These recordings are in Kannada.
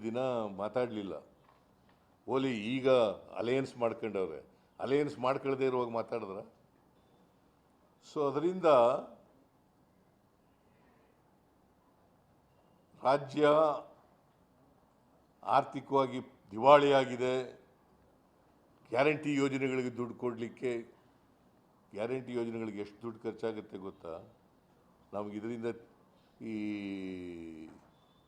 ದಿನ ಮಾತಾಡಲಿಲ್ಲ. ಓಲಿ ಈಗ ಅಲಯನ್ಸ್ ಮಾಡ್ಕೊಂಡವ್ರೆ. ಅಲಯನ್ಸ್ ಮಾಡ್ಕೊಳ್ಳದೆ ಇರುವಾಗ ಮಾತಾಡಿದ್ರ? ಸೊ ಅದರಿಂದ ರಾಜ್ಯ ಆರ್ಥಿಕವಾಗಿ ದಿವಾಳಿಯಾಗಿದೆ. ಗ್ಯಾರಂಟಿ ಯೋಜನೆಗಳಿಗೆ ದುಡ್ಡು ಕೊಡಲಿಕ್ಕೆ, ಗ್ಯಾರಂಟಿ ಯೋಜನೆಗಳಿಗೆ ಎಷ್ಟು ದುಡ್ಡು ಖರ್ಚಾಗುತ್ತೆ ಗೊತ್ತಾ? ನಮಗೆ ಇದರಿಂದ ಈ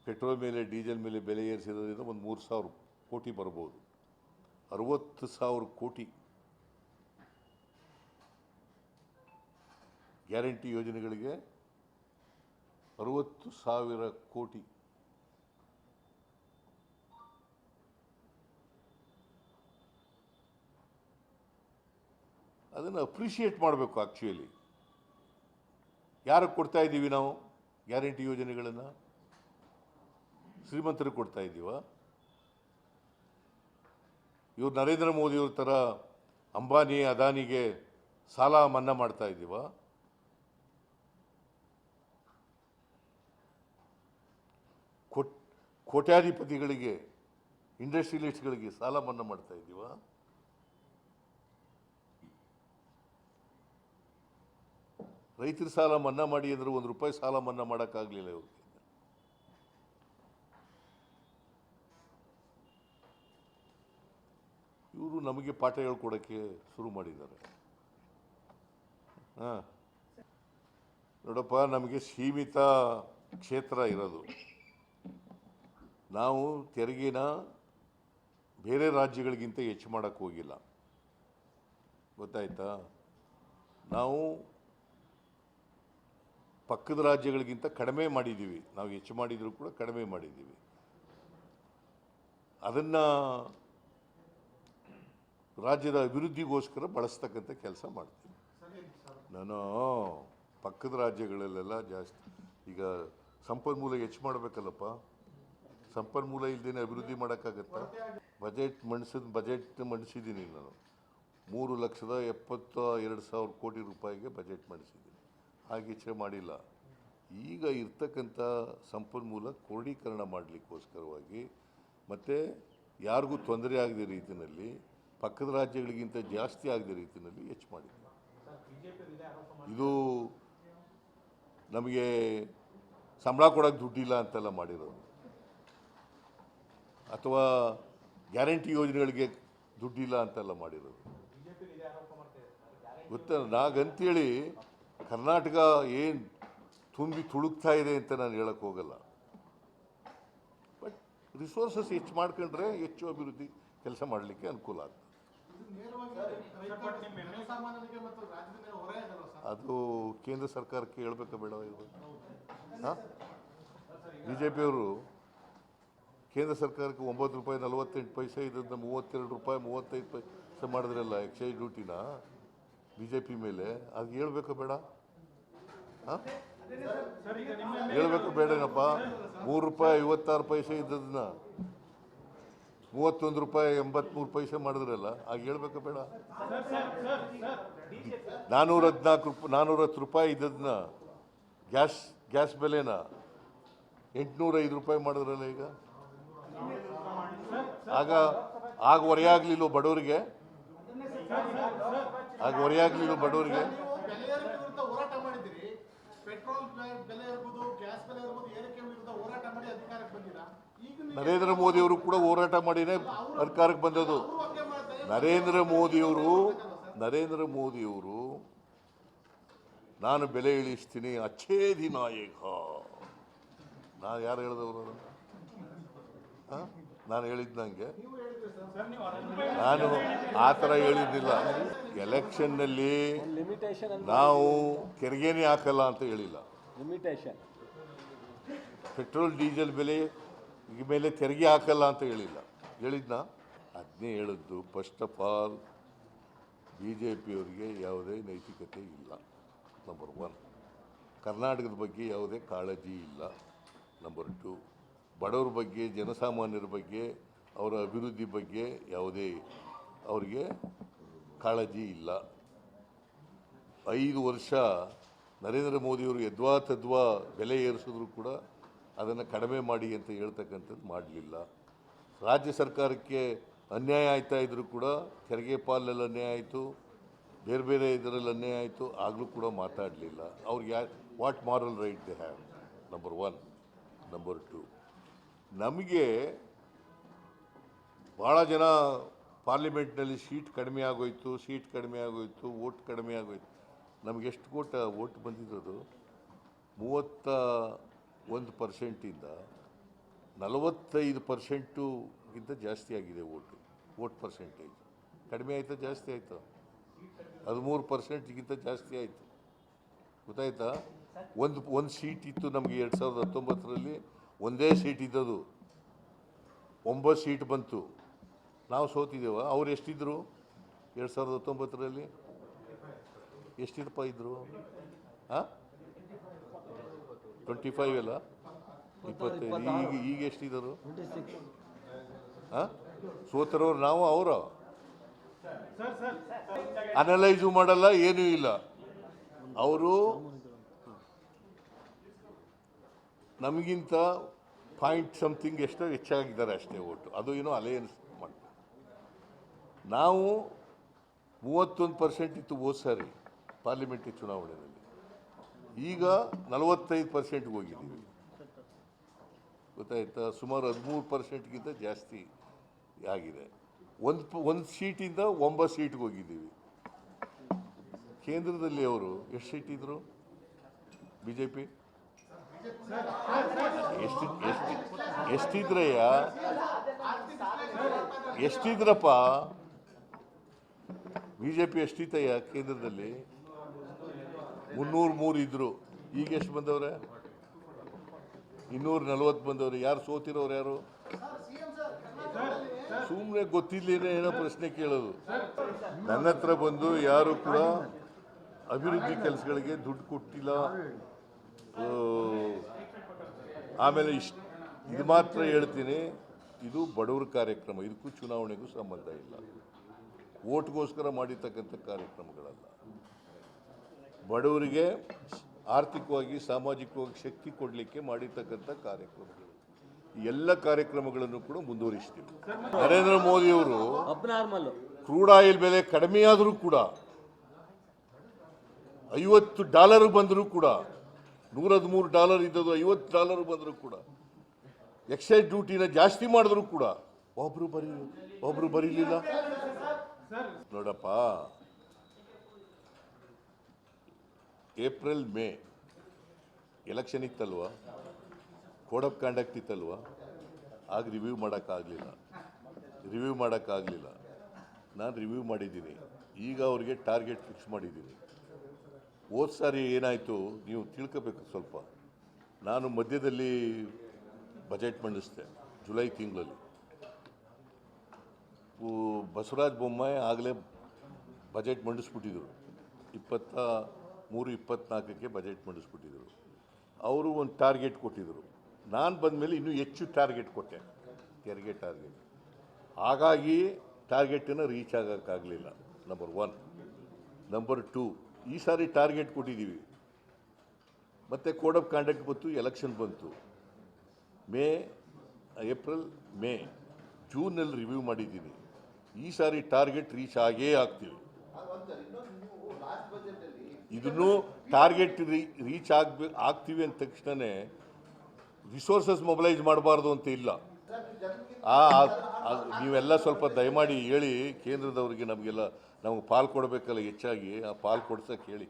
ಪೆಟ್ರೋಲ್ ಮೇಲೆ ಡೀಸೆಲ್ ಮೇಲೆ ಬೆಲೆ ಏರಿಸಿದ್ರಿಂದ ಒಂದು 3,000 ಕೋಟಿ ಬರ್ಬೋದು. 60,000 ಕೋಟಿ ಗ್ಯಾರಂಟಿ ಯೋಜನೆಗಳಿಗೆ, 60,000 ಕೋಟಿ. ಅದನ್ನು ಅಪ್ರಿಷಿಯೇಟ್ ಮಾಡಬೇಕು. ಆ್ಯಕ್ಚುಲಿ ಯಾರಿಗೆ ಕೊಡ್ತಾ ಇದ್ದೀವಿ ನಾವು ಗ್ಯಾರಂಟಿ ಯೋಜನೆಗಳನ್ನು? ಶ್ರೀಮಂತರಿಗೆ ಕೊಡ್ತಾ ಇದ್ದೀವ? ಇವ್ರು ನರೇಂದ್ರ ಮೋದಿಯವ್ರ ಥರ ಅಂಬಾನಿ ಅದಾನಿಗೆ ಸಾಲ ಮನ್ನಾ ಮಾಡ್ತಾ ಇದ್ದೀವ? ಕೋಟ್ಯಾಧಿಪತಿಗಳಿಗೆ, ಇಂಡಸ್ಟ್ರಿಯಲಿಸ್ಟ್ಗಳಿಗೆ ಸಾಲ ಮನ್ನಾ ಮಾಡ್ತಾ ಇದ್ದೀವ? ರೈತರ ಸಾಲ ಮನ್ನಾ ಮಾಡಿ ಅಂದರೆ ₹1 ಸಾಲ ಮನ್ನಾ ಮಾಡೋಕ್ಕಾಗಲಿಲ್ಲ ಇವ್ರಿಗೆ. ಇವರು ನಮಗೆ ಪಾಠ ಹೇಳ್ಕೊಡೋಕ್ಕೆ ಶುರು ಮಾಡಿದ್ದಾರೆ. ನೋಡಪ್ಪ, ನಮಗೆ ಸೀಮಿತ ಕ್ಷೇತ್ರ ಇರೋದು. ನಾವು ತೆರಿಗೆನ ಬೇರೆ ರಾಜ್ಯಗಳಿಗಿಂತ ಹೆಚ್ಚು ಮಾಡೋಕ್ಕೆ ಹೋಗಿಲ್ಲ, ಗೊತ್ತಾಯ್ತಾ? ನಾವು ಪಕ್ಕದ ರಾಜ್ಯಗಳಿಗಿಂತ ಕಡಿಮೆ ಮಾಡಿದ್ದೀವಿ. ನಾವು ಹೆಚ್ಚು ಮಾಡಿದರೂ ಕೂಡ ಕಡಿಮೆ ಮಾಡಿದ್ದೀವಿ. ಅದನ್ನು ರಾಜ್ಯದ ಅಭಿವೃದ್ಧಿಗೋಸ್ಕರ ಬಳಸ್ತಕ್ಕಂಥ ಕೆಲಸ ಮಾಡ್ತೀವಿ. ನಾನು ಪಕ್ಕದ ರಾಜ್ಯಗಳಲ್ಲೆಲ್ಲ ಜಾಸ್ತಿ, ಈಗ ಸಂಪನ್ಮೂಲ ಹೆಚ್ಚು ಮಾಡಬೇಕಲ್ಲಪ್ಪ. ಸಂಪನ್ಮೂಲ ಇಲ್ಲದೇ ಅಭಿವೃದ್ಧಿ ಮಾಡೋಕ್ಕಾಗತ್ತಾ? ಬಜೆಟ್ ಮಂಡಿಸಿದ್ದೀನಿ ನಾನು. 3,72,000 ಕೋಟಿ ರೂಪಾಯಿಗೆ ಬಜೆಟ್ ಮಂಡಿಸಿದ್ದೀನಿ. ಹಾಗೆ ಹೆಚ್ಚು ಮಾಡಿಲ್ಲ. ಈಗ ಇರ್ತಕ್ಕಂಥ ಸಂಪನ್ಮೂಲ ಕ್ರೋಢೀಕರಣ ಮಾಡಲಿಕ್ಕೋಸ್ಕರವಾಗಿ ಮತ್ತು ಯಾರಿಗೂ ತೊಂದರೆ ಆಗದ ರೀತಿಯಲ್ಲಿ, ಪಕ್ಕದ ರಾಜ್ಯಗಳಿಗಿಂತ ಜಾಸ್ತಿ ಆಗದ ರೀತಿಯಲ್ಲಿ ಹೆಚ್ಚು ಮಾಡಿದ್ದೀವಿ. ಇದು ನಮಗೆ ಸಂಬಳ ಕೊಡೋಕ್ಕೆ ದುಡ್ಡಿಲ್ಲ ಅಂತೆಲ್ಲ ಮಾಡಿರೋದು, ಅಥವಾ ಗ್ಯಾರಂಟಿ ಯೋಜನೆಗಳಿಗೆ ದುಡ್ಡಿಲ್ಲ ಅಂತೆಲ್ಲ ಮಾಡಿರೋದು ಗೊತ್ತಾ? ನಾಗಂತೇಳಿ ಕರ್ನಾಟಕ ಏನು ತುಂಬಿ ತುಳುಕ್ತಾ ಇದೆ ಅಂತ ನಾನು ಹೇಳಕ್ಕೆ ಹೋಗಲ್ಲ. ಬಟ್ ರಿಸೋರ್ಸಸ್ ಹೆಚ್ಚು ಮಾಡ್ಕೊಂಡ್ರೆ ಹೆಚ್ಚು ಅಭಿವೃದ್ಧಿ ಕೆಲಸ ಮಾಡಲಿಕ್ಕೆ ಅನುಕೂಲ ಆಗ್ತದೆ. ಅದು ಕೇಂದ್ರ ಸರ್ಕಾರಕ್ಕೆ ಹೇಳಬೇಕಾ ಬೇಡ? BJPಯವರು ಕೇಂದ್ರ ಸರ್ಕಾರಕ್ಕೆ ₹9.48 ಇದ್ದದನ್ನ ₹32.35 ಮಾಡಿದ್ರಲ್ಲ ಎಕ್ಸೈಸ್ ಡ್ಯೂಟಿನ BJP ಮೇಲೆ. ಅದು ಹೇಳ್ಬೇಕಾ ಬೇಡ? ಹೇಳ್ಬೇಕು ಬೇಡೇನಪ್ಪ? ₹3.56 ಇದ್ದದನ್ನ ₹31.83 ಮಾಡಿದ್ರಲ್ಲ, ಆಗ ಹೇಳ್ಬೇಕಾ ಬೇಡ? ₹410 ಇದ್ದದನ್ನ ಗ್ಯಾಸ್ ಬೆಲೆನ ₹805 ಮಾಡಿದ್ರಲ್ಲ ಈಗ. ಆಗ ಹೊರೆಯಾಗಲಿಲ್ಲ ಬಡವರಿಗೆ? ಬಡವರಿಗೆ ನರೇಂದ್ರ ಮೋದಿಯವರು ಕೂಡ ಹೋರಾಟ ಮಾಡಿನೇ ಅಧಿಕಾರಕ್ಕೆ ಬಂದದ್ದು. ನರೇಂದ್ರ ಮೋದಿಯವರು ನಾನು ಬೆಲೆ ಇಳಿಸ್ತೀನಿ, ಅಚ್ಛೇದಿ ನಾಯಕ. ನಾನು ಯಾರು ಹೇಳಿದವರು? ನಾನು ಹೇಳಿದ್ದಂಗೆ? ನಾನು ಆ ಥರ ಹೇಳಿದ್ದಿಲ್ಲ. ಎಲೆಕ್ಷನ್ನಲ್ಲಿ ನಾವು ತೆರಿಗೆನೇ ಹಾಕಲ್ಲ ಅಂತ ಹೇಳಿಲ್ಲ. ಪೆಟ್ರೋಲ್ ಡೀಸೆಲ್ ಬೆಲೆ ಮೇಲೆ ತೆರಿಗೆ ಹಾಕಲ್ಲ ಅಂತ ಹೇಳಿದ್ನ? ಅದನ್ನೇ ಹೇಳಿದ್ದು. ಫಸ್ಟ್ ಆಫ್ ಆಲ್ BJPಯವರಿಗೆ ಯಾವುದೇ ನೈತಿಕತೆ ಇಲ್ಲ, ನಂಬರ್ 1. ಕರ್ನಾಟಕದ ಬಗ್ಗೆ ಯಾವುದೇ ಕಾಳಜಿ ಇಲ್ಲ, ನಂಬರ್ 2. ಬಡವರ ಬಗ್ಗೆ, ಜನಸಾಮಾನ್ಯರ ಬಗ್ಗೆ, ಅವರ ಅಭಿವೃದ್ಧಿ ಬಗ್ಗೆ ಯಾವುದೇ ಅವರಿಗೆ ಕಾಳಜಿ ಇಲ್ಲ. 5 ವರ್ಷ ನರೇಂದ್ರ ಮೋದಿಯವರು ಯದ್ವಾ ತದ್ವಾ ಬೆಲೆ ಏರಿಸಿದ್ರು ಕೂಡ ಅದನ್ನು ಕಡಿಮೆ ಮಾಡಿ ಅಂತ ಹೇಳ್ತಕ್ಕಂಥದ್ದು ಮಾಡಲಿಲ್ಲ. ರಾಜ್ಯ ಸರ್ಕಾರಕ್ಕೆ ಅನ್ಯಾಯ ಆಯ್ತಾ ಇದ್ರೂ ಕೂಡ ತೆರಿಗೆ ಪಾಲಲ್ಲಿ ಅನ್ಯಾಯ ಆಯಿತು, ಬೇರೆ ಬೇರೆ ಇದರಲ್ಲಿ ಅನ್ಯಾಯ ಆಯಿತು, ಆಗಲೂ ಕೂಡ ಮಾತಾಡಲಿಲ್ಲ. ಅವ್ರಿಗೆ what moral right they have, number 1. Number 2, ನಮಗೆ ಭಾಳ ಜನ ಪಾರ್ಲಿಮೆಂಟ್ನಲ್ಲಿ ಸೀಟ್ ಕಡಿಮೆ ಆಗೋಯ್ತು, ವೋಟ್ ಕಡಿಮೆ ಆಗೋಯ್ತು. ನಮಗೆ ಎಷ್ಟು ವೋಟ್ ಬಂದಿರೋದು 31%ಇಂದ 45%ಗಿಂತ ಜಾಸ್ತಿ ಆಗಿದೆ ವೋಟ್ ಪರ್ಸೆಂಟೇಜ್. ಕಡಿಮೆ ಆಯಿತಾ ಜಾಸ್ತಿ ಆಯಿತು? 13%ಗಿಂತ ಜಾಸ್ತಿ ಆಯಿತು. ಗೊತ್ತಾಯ್ತಾ? ಒಂದು ಸೀಟ್ ಇತ್ತು ನಮಗೆ 2019ರಲ್ಲಿ, ಒಂದೇ ಸೀಟ್ ಇದ್ದದು, 9 ಸೀಟ್ ಬಂತು. ನಾವು ಸೋತಿದ್ದೇವ? ಅವ್ರು ಎಷ್ಟಿದ್ರು 2019ರಲ್ಲಿ? ಎಷ್ಟಿದಪ್ಪ ಇದ್ರು? 25 ಅಲ್ಲ, 25. ಈಗ ಎಷ್ಟಿದ್ದರು? ಸೋತರವ್ರು ನಾವು, ಅವರ ಅನಲೈಸು ಮಾಡಲ್ಲ, ಏನೂ ಇಲ್ಲ. ಅವರು ನಮಗಿಂತ ಪಾಯಿಂಟ್ ಸಮಥಿಂಗ್ ಎಷ್ಟೋ ಹೆಚ್ಚಾಗಿದ್ದಾರೆ ಅಷ್ಟೇ ಓಟು. ಅದು ಏನೋ ಅಲಯನ್ಸ್ ಮಾಡ್ತಾರೆ. ನಾವು 31% ಇತ್ತು ಹೋದ ಸಾರಿ ಪಾರ್ಲಿಮೆಂಟ್ರಿ ಚುನಾವಣೆಯಲ್ಲಿ, ಈಗ 45%ಗೆ ಹೋಗಿದ್ದೀವಿ. ಗೊತ್ತಾಯ್ತಾ? ಸುಮಾರು 13%ಗಿಂತ ಜಾಸ್ತಿ ಆಗಿದೆ. ಒಂದು ಸೀಟಿಂದ 9 ಸೀಟ್ಗೆ ಹೋಗಿದ್ದೀವಿ. ಕೇಂದ್ರದಲ್ಲಿ ಅವರು ಎಷ್ಟು ಸೀಟ್ ಇದ್ರು? BJP ಎಷ್ಟಿದ್ರಯ್ಯ? ಎಷ್ಟಿದ್ರಪ್ಪ? BJP ಎಷ್ಟಿತ್ತಯ್ಯ ಕೇಂದ್ರದಲ್ಲಿ? 303 ಇದ್ರು. ಈಗ ಎಷ್ಟು ಬಂದವ್ರೆ? 240 ಬಂದವ್ರೆ. ಯಾರು ಸೋತಿರೋರು? ಯಾರು? ಸುಮ್ಮನೆ ಗೊತ್ತಿಲ್ಲೇನೆ ಏನೋ ಪ್ರಶ್ನೆ ಕೇಳೋದು. ನನ್ನ ಹತ್ರ ಬಂದು ಯಾರು ಕೂಡ ಅಭಿವೃದ್ಧಿ ಕೆಲಸಗಳಿಗೆ ದುಡ್ಡು ಕೊಟ್ಟಿಲ್ಲ. ಆಮೇಲೆ ಇದು ಮಾತ್ರ ಹೇಳ್ತೀನಿ, ಇದು ಬಡವರ ಕಾರ್ಯಕ್ರಮ, ಇದಕ್ಕೂ ಚುನಾವಣೆಗೂ ಸಂಬಂಧ ಇಲ್ಲ. ಓಟ್ಗೋಸ್ಕರ ಮಾಡಿರ್ತಕ್ಕಂಥ ಕಾರ್ಯಕ್ರಮಗಳಲ್ಲ. ಬಡವರಿಗೆ ಆರ್ಥಿಕವಾಗಿ ಸಾಮಾಜಿಕವಾಗಿ ಶಕ್ತಿ ಕೊಡಲಿಕ್ಕೆ ಮಾಡಿರ್ತಕ್ಕಂಥ ಕಾರ್ಯಕ್ರಮಗಳು. ಎಲ್ಲ ಕಾರ್ಯಕ್ರಮಗಳನ್ನು ಕೂಡ ಮುಂದುವರಿಸ್ತೀವಿ. ನರೇಂದ್ರ ಮೋದಿಯವರು ಕ್ರೂಡ್ ಆಯಿಲ್ ಬೆಲೆ ಕಡಿಮೆಯಾದರೂ ಕೂಡ, $50 ಬಂದರೂ ಕೂಡ, $113 ಇದ್ದದ್ದು $50 ಬಂದರೂ ಕೂಡ, ಎಕ್ಸೈಸ್ ಡ್ಯೂಟಿನ ಜಾಸ್ತಿ ಮಾಡಿದ್ರು ಕೂಡ ಒಬ್ರು ಬರೀಲಿಲ್ಲ. ನೋಡಪ್ಪ, ಏಪ್ರಿಲ್ ಮೇ ಎಲೆಕ್ಷನ್ ಇತ್ತಲ್ವ, ಕೋಡ್ ಆಫ್ ಕಾಂಡಕ್ಟ್ ಇತ್ತಲ್ವ, ಆಗ ರಿವ್ಯೂ ಮಾಡೋಕ್ಕಾಗಲಿಲ್ಲ. ನಾನು ರಿವ್ಯೂ ಮಾಡಿದ್ದೀನಿ. ಈಗ ಅವ್ರಿಗೆ ಟಾರ್ಗೆಟ್ ಫಿಕ್ಸ್ ಮಾಡಿದ್ದೀನಿ. ಹೋದ ಸಾರಿ ಏನಾಯಿತು ನೀವು ತಿಳ್ಕೋಬೇಕು ಸ್ವಲ್ಪ. ನಾನು ಮಧ್ಯದಲ್ಲಿ ಬಜೆಟ್ ಮಂಡಿಸಿದೆ ಜುಲೈ ತಿಂಗಳಲ್ಲಿ. ಬಸವರಾಜ ಬೊಮ್ಮಾಯಿ ಆಗಲೇ ಬಜೆಟ್ ಮಂಡಿಸ್ಬಿಟ್ಟಿದ್ರು, 23-24ಕ್ಕೆ ಬಜೆಟ್ ಮಂಡಿಸ್ಬಿಟ್ಟಿದ್ರು. ಅವರು ಒಂದು ಟಾರ್ಗೆಟ್ ಕೊಟ್ಟಿದ್ದರು. ನಾನು ಬಂದ ಮೇಲೆ ಇನ್ನೂ ಹೆಚ್ಚು ಟಾರ್ಗೆಟ್ ಕೊಟ್ಟೆ, ತೆರಿಗೆ ಟಾರ್ಗೆಟ್. ಹಾಗಾಗಿ ಟಾರ್ಗೆಟನ್ನು ರೀಚ್ ಆಗೋಕ್ಕಾಗಲಿಲ್ಲ, ನಂಬರ್ 1. ನಂಬರ್ 2, ಈ ಸಾರಿ ಟಾರ್ಗೆಟ್ ಕೊಟ್ಟಿದ್ದೀವಿ. ಮತ್ತು ಕೋಡ್ ಆಫ್ ಕಾಂಡಕ್ಟ್ ಬಂತು, ಎಲೆಕ್ಷನ್ ಬಂತು. ಏಪ್ರಿಲ್ ಮೇ ಜೂನಲ್ಲಿ ರಿವ್ಯೂ ಮಾಡಿದ್ದೀನಿ. ಈ ಸಾರಿ ಟಾರ್ಗೆಟ್ ರೀಚ್ ಆಗೇ ಆಗ್ತೀವಿ. ಇದನ್ನು ಟಾರ್ಗೆಟ್ ರೀಚ್ ಆಗ್ತೀವಿ ಅಂದ ತಕ್ಷಣವೇ ರಿಸೋರ್ಸಸ್ ಮೊಬಿಲೈಸ್ ಮಾಡಬಾರ್ದು ಅಂತ ಇಲ್ಲ. ನೀವೆಲ್ಲ ಸ್ವಲ್ಪ ದಯಮಾಡಿ ಹೇಳಿ ಕೇಂದ್ರದವ್ರಿಗೆ, ನಮಗೆ ಪಾಲು ಕೊಡಬೇಕಲ್ಲ ಹೆಚ್ಚಾಗಿ, ಆ ಪಾಲು ಕೊಡ್ಸೋಕೆ ಹೇಳಿ.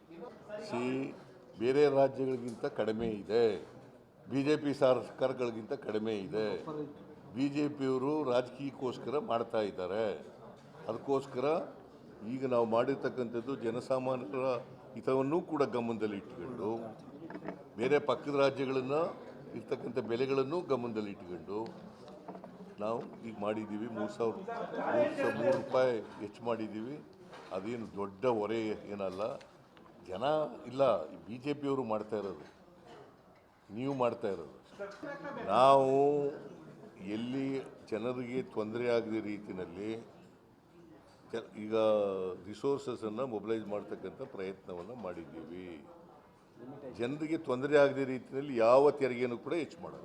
ಬೇರೆ ರಾಜ್ಯಗಳಿಗಿಂತ ಕಡಿಮೆ ಇದೆ, BJP ಸರ್ಕಾರಗಳಿಗಿಂತ ಕಡಿಮೆ ಇದೆ. BJPಯವರು ರಾಜಕೀಯಕ್ಕೋಸ್ಕರ ಮಾಡ್ತಾ ಇದ್ದಾರೆ. ಅದಕ್ಕೋಸ್ಕರ ಈಗ ನಾವು ಮಾಡಿರ್ತಕ್ಕಂಥದ್ದು ಜನಸಾಮಾನ್ಯರ ಹಿತವನ್ನೂ ಕೂಡ ಗಮನದಲ್ಲಿ ಇಟ್ಕೊಂಡು, ಬೇರೆ ಪಕ್ಕದ ರಾಜ್ಯಗಳನ್ನು ಇರ್ತಕ್ಕಂಥ ಬೆಲೆಗಳನ್ನು ಗಮನದಲ್ಲಿ ಇಟ್ಕೊಂಡು ನಾವು ಈಗ ಮಾಡಿದ್ದೀವಿ. 3 ರೂಪಾಯಿ ಹೆಚ್ಚು ಮಾಡಿದ್ದೀವಿ. ಅದೇನು ದೊಡ್ಡ ಹೊರೆ ಏನಲ್ಲ. ಜನ ಇಲ್ಲ, BJPಯವರು ಮಾಡ್ತಾ ಇರೋದು, ನೀವು ಮಾಡ್ತಾ ಇರೋದು. ನಾವು ಎಲ್ಲಿ ಜನರಿಗೆ ತೊಂದರೆ ಆಗದ ರೀತಿಯಲ್ಲಿ ಈಗ ರಿಸೋರ್ಸಸನ್ನು ಮೊಬಿಲೈಸ್ ಮಾಡ್ತಕ್ಕಂಥ ಪ್ರಯತ್ನವನ್ನು ಮಾಡಿದ್ದೀವಿ. ಜನರಿಗೆ ತೊಂದರೆ ಆಗದ ರೀತಿಯಲ್ಲಿ ಯಾವ ತೆರಿಗೆಯನ್ನು ಕೂಡ ಹೆಚ್ಚು ಮಾಡೋದು.